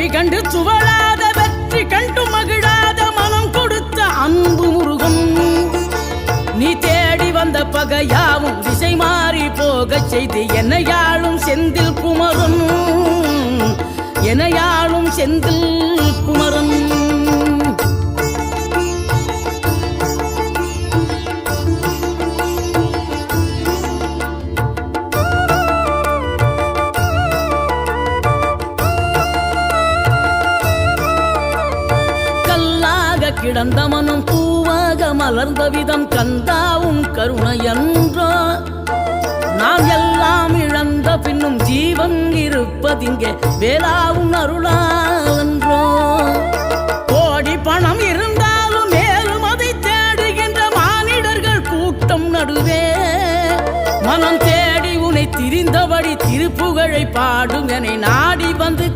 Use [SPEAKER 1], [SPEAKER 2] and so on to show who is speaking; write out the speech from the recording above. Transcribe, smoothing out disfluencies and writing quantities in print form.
[SPEAKER 1] தோல்வி கண்டு துவளாத வெற்றி கண்டு மகிழாத மனம் கொடுத்த அன்பு முருகன் நீ தேடி வந்த பகையாவும் திசை மாறி போகச் செய்து என்னையாளும் செந்தில் குமரன் என்னையாளும் செந்தில் குமரன் கிடந்த மனம் பூவாக மலர்ந்த விதம் கந்தாவும் கருணை என்றோ நாம் எல்லாம் இழந்த பின்னும் ஜீவன் இருப்பதிங்கே வேளாவும் அருளாவென்றோ கோடி பணம் இருந்தாலும் மேலும் அதை தேடுகின்ற மானிடர்கள் கூட்டம் நடுவே மனம் தேடி உனை திரிந்தபடி திருப்புகழை பாடும் என நாடி வந்து